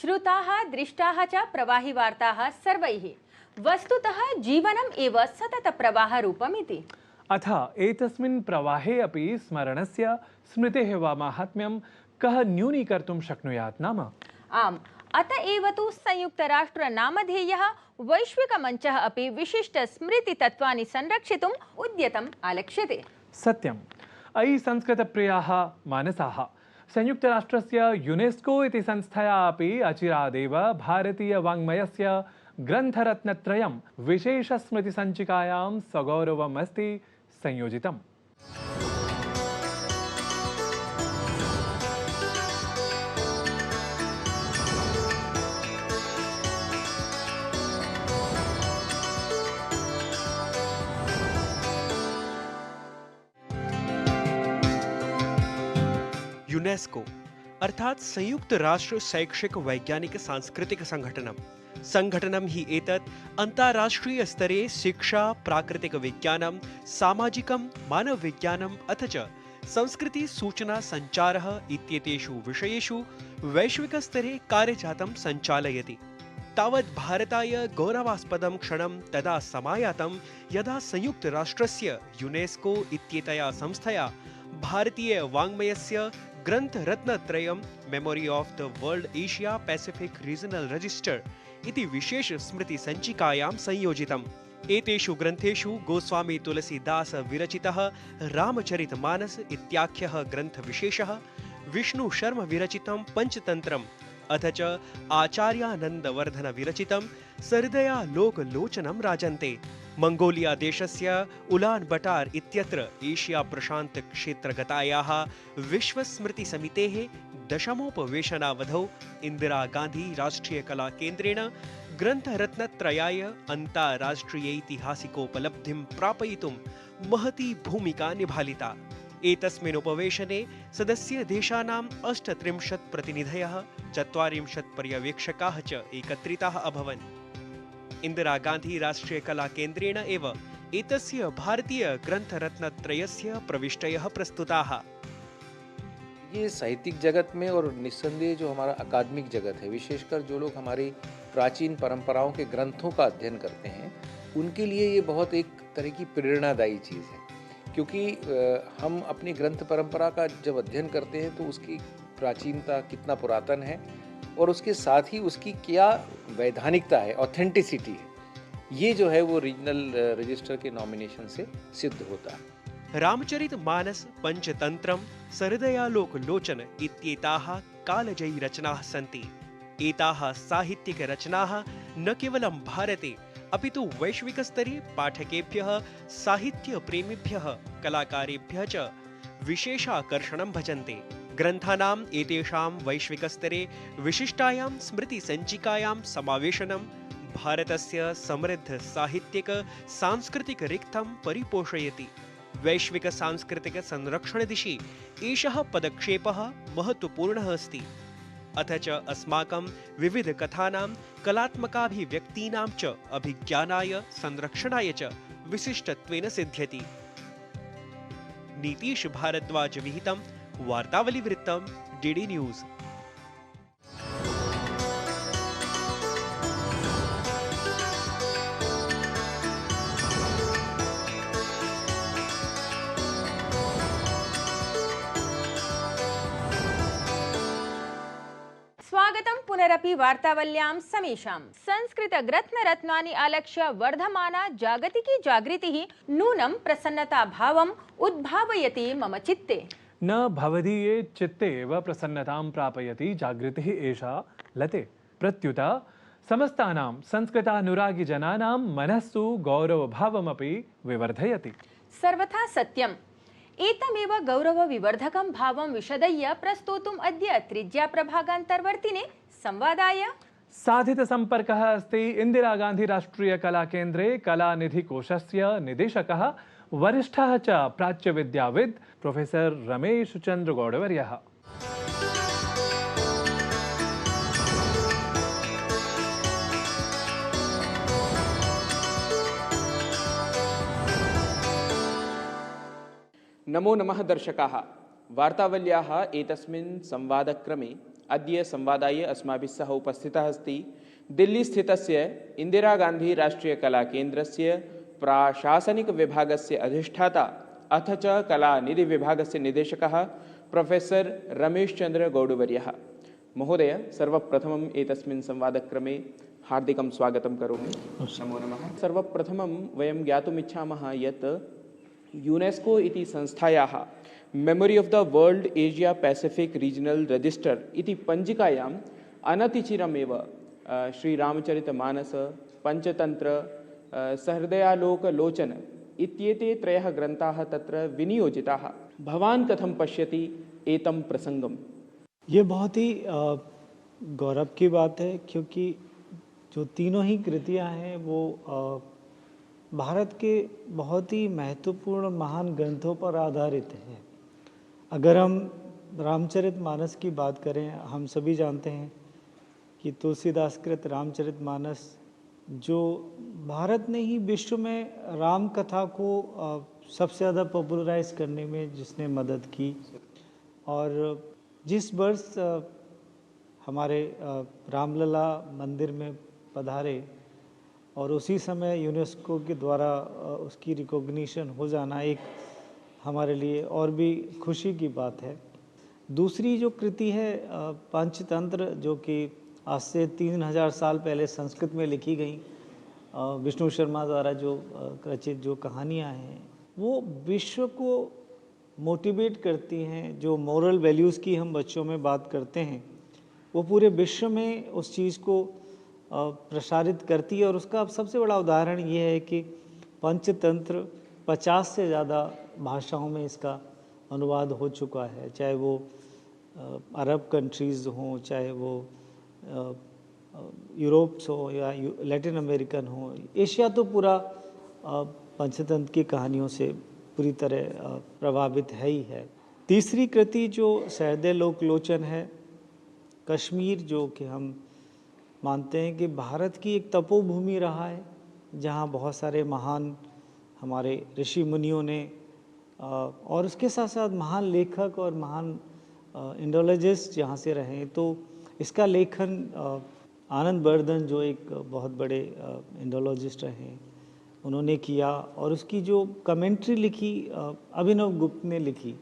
श्रुताः दृष्टाः च प्रवाहि वार्ताः सर्वैः वस्तुतः जीवनम् एव सततप्रवाहरूपमिति। अथ एतस्मिन् प्रवाहे अपि स्मरणस्य स्मृतेः वा माहात्म्यं कः न्यूनीकर्तुं शक्नुयात् नाम? आम्, अत एव तु संयुक्तराष्ट्रनामधेयः वैश्विकमञ्चः अपि विशिष्टस्मृतितत्त्वानि संरक्षितुम् उद्यतम् आलक्ष्यते। सत्यम्। अयि संस्कृतप्रियाः मानसाः, संयुक्तराष्ट्रस्य यूनेस्को इति संस्थया अपि अचिरादेव भारतीयवाङ्मयस्य ग्रन्थरत्नत्रयं विशेषस्मृतिसञ्चिकायां सगौरवम् अस्ति संयोजितम्। यूनेस्को अर्थात संयुक्त राष्ट्र शैक्षिक वैज्ञानिक सांस्कृतिक संघटनं हि एतत् अन्ताराष्ट्रीय स्तरे शिक्षा, प्राकृतिक विज्ञानं, सामाजिकं, मानव विज्ञानम् अथ च संस्कृति, सूचना, संचारः इत्येतेषु विषयेषु वैश्विक स्तरे कार्यजातं सञ्चालयति। तावत् भारताय गौरवास्पदं क्षणं तदा समायातं यदा संयुक्त राष्ट्रस्य यूनेस्को इत्येतया संस्थया भारतीय वाङ्मयस्य ग्रन्थरत्नत्रयं memory of the world Asia Pacific regional register इति विशेष स्मृति संचिकायां संयोजितम्। एतेषु ग्रन्थेषु गोस्वामी तुलसीदास विरचितः रामचरितमानस इत्याख्यः ग्रन्थविशेषः, विष्णु शर्म विरचितं पंचतन्त्रम् अथ च आचार्यानन्दवर्धन विरचितं सहृदयालोकलोचनं राजन्ते। मंगोलिया देशस्य उलान बटार इत्यत्र एशिया प्रशांत क्षेत्रगतायाः विश्वस्मृति समितेः दशमोपवेशनावधौ इंदिरा गांधी राष्ट्रीय कला केन्द्रेण ग्रन्थरत्नत्रयाय अन्ताराष्ट्रियैतिहासिकोपलब्धिं प्रापयितुं महती भूमिका निभालिता। एतस्मिन् उपवेशने सदस्य देशानां 38 प्रतिनिधयः, 40 पर्यवेक्षकाः च एकत्रिताः अभवन्। इंदिरा गांधी राष्ट्रीय कला केन्द्रेण एव एतस्य भारतीय ग्रंथरत्नत्रयस्य प्रविष्टयः प्रस्तुताः। ये साहित्यिक जगत में और निस्संदेह जो हमारा अकादमिक जगत है, विशेषकर जो लोग हमारी प्राचीन परंपराओं के ग्रंथों का अध्ययन करते हैं, उनके लिए ये बहुत एक तरह की प्रेरणादायी चीज़ है। क्योंकि हम अपनी ग्रंथ परंपरा का जब अध्ययन करते हैं तो उसकी प्राचीनता कितना पुरातन है और उसके साथ ही उसकी क्या वैधानिकता है, ऑथेंटिसिटी है, ये जो है वो रीजनल रजिस्टर के नॉमिनेशन से सिद्ध होता है। रामचरित मानस, पंचतंत्रम, सहृदयालोकलोचन इत्येताः कालजयी रचनाः सन्ति। एताः साहित्यिक रचनाः न केवलं भारते अपितु वैश्विक स्तरे पाठकेभ्यः, साहित्य प्रेमिभ्यः, कलाकारेभ्यः च विशेषाकर्षणं भजन्ते। ग्रन्थानाम् एतेषां वैश्विक स्तरे विशिष्टायां स्मृति संचिकायां समावेशनं भारतस्य समृद्ध साहित्यिक सांस्कृतिक रिक्थं परिपोषयति। वैश्विक सांस्कृतिक संरक्षण दिशि एषः पदक्षेपः महत्वपूर्णः अस्ति। अथ च अस्माकं विविध कथानां, कलात्मकाभिव्यक्तीनां च अभिज्ञानाय, संरक्षणाय च विशिष्टत्वेन सिद्ध्यति। नीतीश भारद्वाज विहितं वार्तावलीवृत्तं डीडी न्यूज़। स्वागतं पुनरपि वार्तावल्यां समेषां। संस्कृतग्रन्थरत्नानि आलक्ष्य वर्धमाना जागतिकी जागृतिः नूनं प्रसन्नताभावम् उद्भावयति मम चित्ते। न भवदीये चित्ते एव प्रसन्नतां प्रापयति जागृतिः एषा लते। प्रत्युत समस्तानां संस्कृतानुरागिजनानां मनस्सु गौरवभावमपि विवर्धयति। सर्वथा सत्यम्। एतमेव गौरवविवर्धकं भावं विशदय्य प्रस्तोतुम् अद्य त्रिज्याप्रभागान्तर्वर्तिने संवादाय साधितसम्पर्कः अस्ति इंदिरा गांधी राष्ट्रीय कला केन्द्रे कलानिधिकोषस्य निदेशकः, वरिष्ठः च प्राच्यविद्याविद् प्रोफेसर रमेश चंद्र गौडवर्यः। नमो नमः दर्शकाः। वार्तावल्याः एतस्मिन् संवादक्रमे अद्य संवादाय अस्माभिः सह उपस्थितः अस्ति दिल्लीस्थितस्य इन्दिरागान्धी राष्ट्रियकलाकेन्द्रस्य प्राशासनिकविभागस्य अधिष्ठाता अथ च कलानिधिविभागस्य निदेशकः प्रोफेसर् रमेशचन्द्र गौडवर्यः। महोदय, सर्वप्रथमम् एतस्मिन् संवादक्रमे हार्दिकं स्वागतं करोमि। नमो नमः। सर्वप्रथमं वयं ज्ञातुमिच्छामः यत् यूनेस्को इति संस्थायाः memory of the world Asia Pacific regional register इति पञ्जिकायाम् अनतिचिरमेव श्रीरामचरितमानस, पंचतंत्र, सहृदयालोकलोचन इत्येते त्रयः ग्रन्थाः तत्र विनियोजिताः। भवान् कथं पश्यति एतं प्रसंगम्? ये बहुत ही गौरव की बात है, क्योंकि जो तीनों ही कृतियां हैं वो भारत के बहुत ही महत्वपूर्ण महान ग्रंथों पर आधारित हैं। अगर हम रामचरितमानस की बात करें, हम सभी जानते हैं कि तुलसीदास कृत रामचरितमानस जो भारत ने ही विश्व में राम कथा को सबसे ज़्यादा पॉपुलराइज करने में जिसने मदद की। और जिस वर्ष हमारे रामलला मंदिर में पधारे और उसी समय यूनेस्को के द्वारा उसकी रिकॉग्निशन हो जाना एक हमारे लिए और भी खुशी की बात है। दूसरी जो कृति है पंचतंत्र, जो कि आज से 3000 साल पहले संस्कृत में लिखी गई विष्णु शर्मा द्वारा जो रचित जो कहानियाँ हैं, वो विश्व को मोटिवेट करती हैं। जो मोरल वैल्यूज़ की हम बच्चों में बात करते हैं, वो पूरे विश्व में उस चीज़ को प्रसारित करती है। और उसका सबसे बड़ा उदाहरण ये है कि पंचतंत्र 50 से ज़्यादा भाषाओं में इसका अनुवाद हो चुका है, चाहे वो अरब कंट्रीज़ हों, चाहे वो यूरोप्स हो या लैटिन अमेरिकन हो। एशिया तो पूरा पंचतंत्र की कहानियों से पूरी तरह प्रभावित है ही है। तीसरी कृति जो सहृदयालोकलोचन है, कश्मीर, जो कि हम मानते हैं कि भारत की एक तपोभूमि रहा है, जहाँ बहुत सारे महान हमारे ऋषि मुनियों ने और उसके साथ साथ महान लेखक और महान इंडोलॉजिस्ट यहाँ से रहे। तो इसका लेखन आनंद बर्धन, जो एक बहुत बड़े इंडोलॉजिस्ट रहे, उन्होंने किया। और उसकी जो कमेंट्री लिखी अभिनव गुप्त ने लिखी।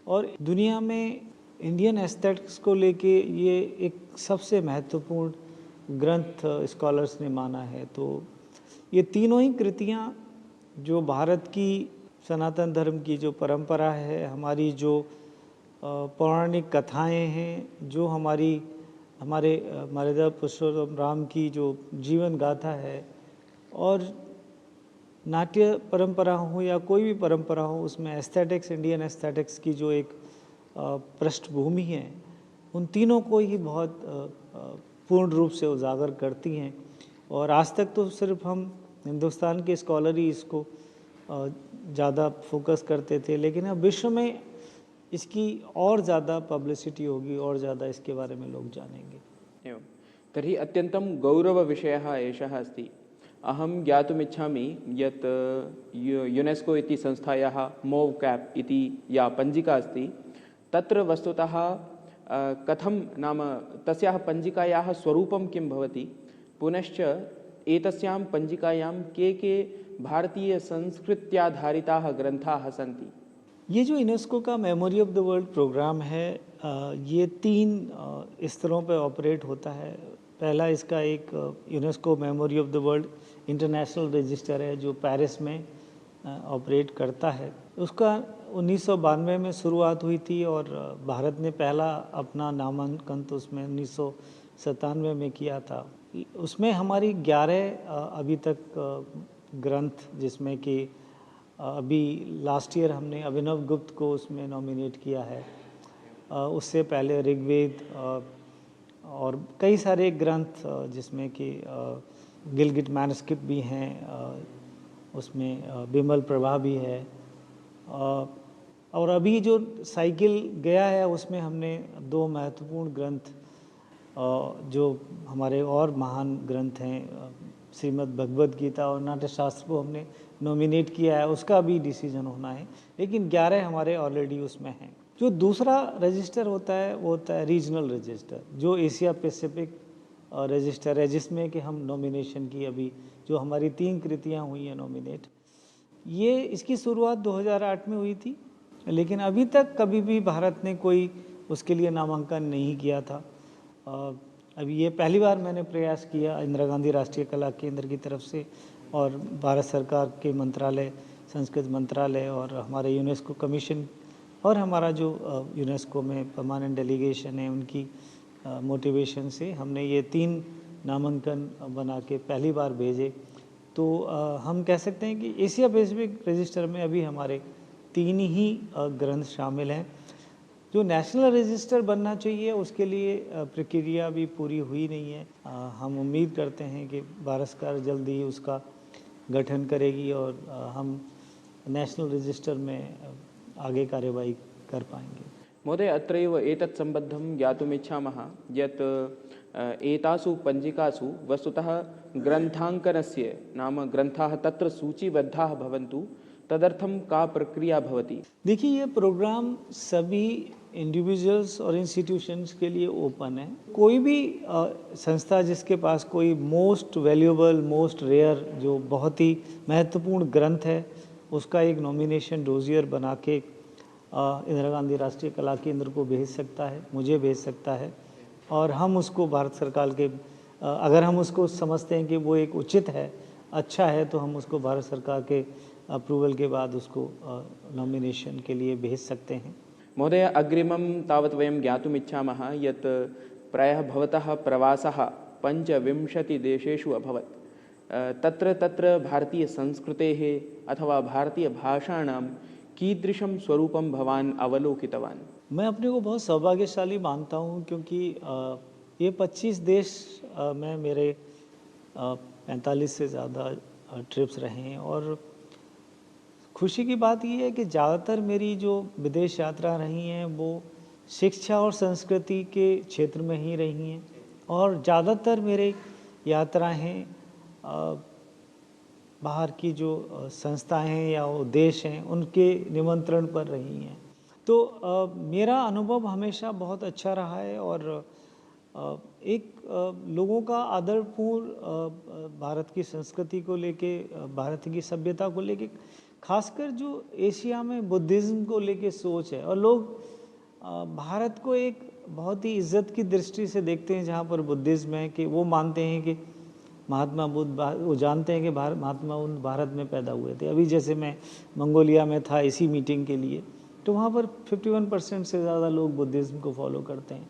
और दुनिया में इंडियन एस्थेटिक्स को लेके ये एक सबसे महत्वपूर्ण ग्रंथ स्कॉलर्स ने माना है। तो ये तीनों ही कृतियाँ जो भारत की सनातन धर्म की जो परंपरा है, हमारी जो पौराणिक कथाएं हैं, जो हमारे मर्यादा पुरुषोत्तम राम की जो जीवन गाथा है, और नाट्य परंपरा हो या कोई भी परंपरा हो, उसमें एस्थेटिक्स, इंडियन एस्थेटिक्स की जो एक पृष्ठभूमि है, उन तीनों को ही बहुत पूर्ण रूप से उजागर करती हैं। और आज तक तो सिर्फ हम हिंदुस्तान के स्कॉलर ही इसको ज़्यादा फोकस करते थे, लेकिन अब विश्व में इसकी और ज़्यादा पब्लिसिटी होगी और ज़्यादा इसके बारे में लोग जानेंगे। एवं तर्हि अत्यन्तं गौरवविषयः एषः अस्ति। अहं ज्ञातुमिच्छामि यत् यूनेस्को इति संस्थायाः मोव् कैप् इति या पञ्जिका अस्ति, तत्र वस्तुतः कथं नाम तस्याः पञ्जिकायाः स्वरूपं किं भवति, पुनश्च एतस्यां पञ्जिकायां के भारतीय संस्कृत्याधारिताः ग्रन्थाः सन्ति। ये जो यूनेस्को का memory of the world program है, ये 3 स्तरों पे ऑपरेट होता है। पहला इसका एक UNESCO memory of the world international register है, जो पेरिस में ऑपरेट करता है। उसका 1992 में शुरुआत हुई थी और भारत ने पहला अपना नामांकन तो उसमें 1997 में किया था। उसमें हमारी 11 अभी तक ग्रंथ, जिसमें कि अभी लास्ट ईयर हमने अभिनव गुप्त को उसमें नॉमिनेट किया है, उससे पहले ऋग्वेद और कई सारे ग्रंथ, जिसमें कि गिलगिट मैनस्क्रिप्ट भी हैं, उसमें बिमल प्रभा भी है। और अभी जो साइकिल गया है उसमें हमने 2 महत्वपूर्ण ग्रंथ जो हमारे और महान ग्रंथ हैं, श्रीमद् भगवद गीता और नाट्यशास्त्र को हमने नॉमिनेट किया है। उसका भी डिसीजन होना है, लेकिन 11 हमारे ऑलरेडी उसमें हैं। जो दूसरा रजिस्टर होता है वो होता है रीजनल रजिस्टर, जो एशिया पैसिफिक रजिस्टर है, जिसमें कि हम नॉमिनेशन की अभी जो हमारी 3 कृतियाँ हुई हैं नॉमिनेट, ये इसकी शुरुआत 2008 में हुई थी, लेकिन अभी तक कभी भी भारत ने कोई उसके लिए नामांकन नहीं किया था। अभी ये पहली बार मैंने प्रयास किया इंदिरा गांधी राष्ट्रीय कला केंद्र की तरफ से, और भारत सरकार के मंत्रालय, संस्कृत मंत्रालय और हमारे यूनेस्को कमीशन और हमारा जो यूनेस्को में परमानेंट डेलीगेशन है, उनकी मोटिवेशन से हमने ये 3 नामांकन बना के पहली बार भेजे। तो हम कह सकते हैं कि एशिया पैसिफिक रजिस्टर में अभी हमारे 3 ही ग्रंथ शामिल हैं। जो नेशनल रजिस्टर बनना चाहिए उसके लिए प्रक्रिया भी पूरी हुई नहीं है। हम उम्मीद करते हैं कि भारत सरकार जल्दी ही उसका गठन करेगी और हम नेशनल रजिस्टर में आगे कार्यवाही कर पाएंगे। महोदय, अत्रैव एतत् सम्बद्धं ज्ञातुमिच्छामः यत् एतासु पञ्जिकासु वस्तुतः ग्रन्थाङ्कनस्य नाम ग्रन्थाः तत्र सूचीबद्धाः भवन्तु, तदर्थं का प्रक्रिया भवति? देखिए, ये प्रोग्राम सभी इंडिविजुअल्स और इंस्टीट्यूशंस के लिए ओपन है। कोई भी संस्था जिसके पास कोई मोस्ट वैल्यूएबल, मोस्ट रेयर, जो बहुत ही महत्वपूर्ण ग्रंथ है, उसका एक नॉमिनेशन डोजियर बना के इंदिरा गांधी राष्ट्रीय कला केंद्र को भेज सकता है, मुझे भेज सकता है, और हम उसको भारत सरकार के अगर हम उसको समझते हैं कि वो एक उचित है, अच्छा है, तो हम उसको भारत सरकार के अप्रूवल के बाद उसको नॉमिनेशन के लिए भेज सकते हैं। महोदय, अग्रिमं तावत् वयं ज्ञातुमिच्छामः यत् प्रायः भवतः प्रवासः 25 देशेषु अभवत्। तत्र तत्र भारतीयसंस्कृतेः अथवा भारतीयभाषाणां कीदृशं स्वरूपं भवान् अवलोकितवान्? मैं अपने को बहुत सौभाग्यशाली मानता हूँ, क्योंकि ये 25 देश में मेरे 45 से ज़्यादा ट्रिप्स रहे हैं, और खुशी की बात ये है कि ज़्यादातर मेरी जो विदेश यात्रा रही हैं वो शिक्षा और संस्कृति के क्षेत्र में ही रही हैं, और ज़्यादातर मेरे यात्राएं बाहर की जो संस्थाएं हैं या वो देश हैं उनके निमंत्रण पर रही हैं। तो मेरा अनुभव हमेशा बहुत अच्छा रहा है, और एक लोगों का आदरपूर्ण भारत की संस्कृति को लेके, भारत की सभ्यता को लेके, खासकर जो एशिया में बुद्धिज़्म को लेके सोच है, और लोग भारत को एक बहुत ही इज्जत की दृष्टि से देखते हैं जहाँ पर बुद्धिज़्म है, कि वो मानते हैं कि महात्मा बुद्ध, वो जानते हैं कि महात्मा बुद्ध भारत में पैदा हुए थे। अभी जैसे मैं मंगोलिया में था इसी मीटिंग के लिए, तो वहाँ पर 51% से ज़्यादा लोग बुद्धिज़्म को फॉलो करते हैं।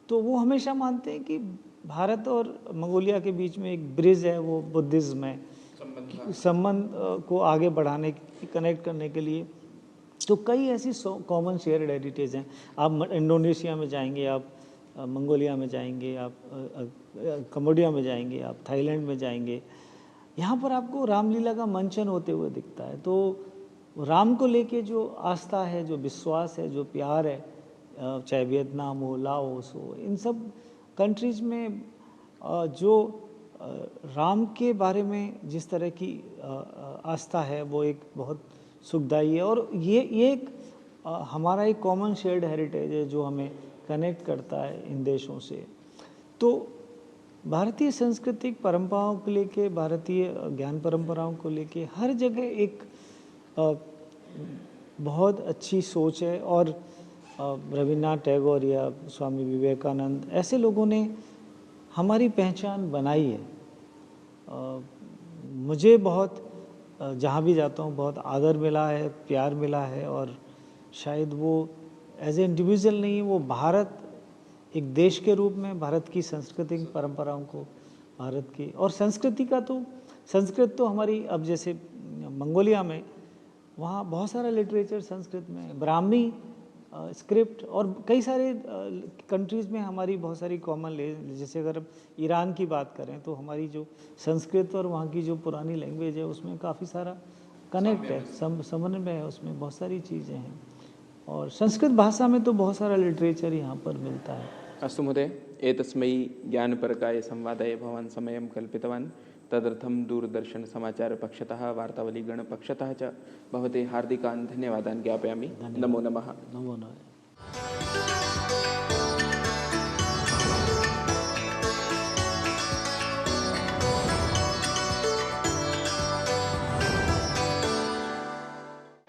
तो वो हमेशा मानते हैं कि भारत और मंगोलिया के बीच में एक ब्रिज है, वो बुद्धिज़्म है, संबंध को आगे बढ़ाने, कनेक्ट करने के लिए। तो कई ऐसी कॉमन शेयर्ड हेरिटेज हैं। आप इंडोनेशिया में जाएंगे, आप मंगोलिया में जाएंगे, आप कम्बोडिया में जाएंगे, आप थाईलैंड में जाएंगे, यहाँ पर आपको रामलीला का मंचन होते हुए दिखता है। तो राम को लेके जो आस्था है, जो विश्वास है, जो प्यार है, चाहे वियतनाम हो, लाओस हो, इन सब कंट्रीज़ में जो राम के बारे में जिस तरह की आस्था है वो एक बहुत सुखदायी है, और ये एक हमारा एक कॉमन शेयर्ड हेरिटेज है जो हमें कनेक्ट करता है इन देशों से। तो भारतीय सांस्कृतिक परंपराओं को लेके, भारतीय ज्ञान परंपराओं को लेके हर जगह एक बहुत अच्छी सोच है, और रविन्द्रनाथ टैगोर या स्वामी विवेकानंद ऐसे लोगों ने हमारी पहचान बनाई है। मुझे बहुत जहाँ भी जाता हूँ बहुत आदर मिला है, प्यार मिला है, और शायद वो एज ए इंडिविजुअल नहीं, वो भारत एक देश के रूप में भारत की सांस्कृतिक परंपराओं को, भारत की और संस्कृति का, तो संस्कृत तो हमारी, अब जैसे मंगोलिया में वहाँ बहुत सारा लिटरेचर संस्कृत में है, ब्राह्मी स्क्रिप्ट, और कई सारे कंट्रीज़ में हमारी बहुत सारी कॉमन जैसे अगर ईरान की बात करें तो हमारी जो संस्कृत और वहाँ की जो पुरानी लैंग्वेज है उसमें काफ़ी सारा कनेक्ट है, समन्वय है, उसमें बहुत सारी चीज़ें हैं, और संस्कृत भाषा में तो बहुत सारा लिटरेचर यहाँ पर मिलता है। अस्तु महोदय, एतस्मै ज्ञानपरकाय संवादाय भवान् समयं कल्पितवान्, तदर्थं दूरदर्शनसमाचारपक्षतः वार्तावलीगणपक्षतः च भवते हार्दिकान् धन्यवादान् ज्ञापयामि। नमो नमः। नमो नमः।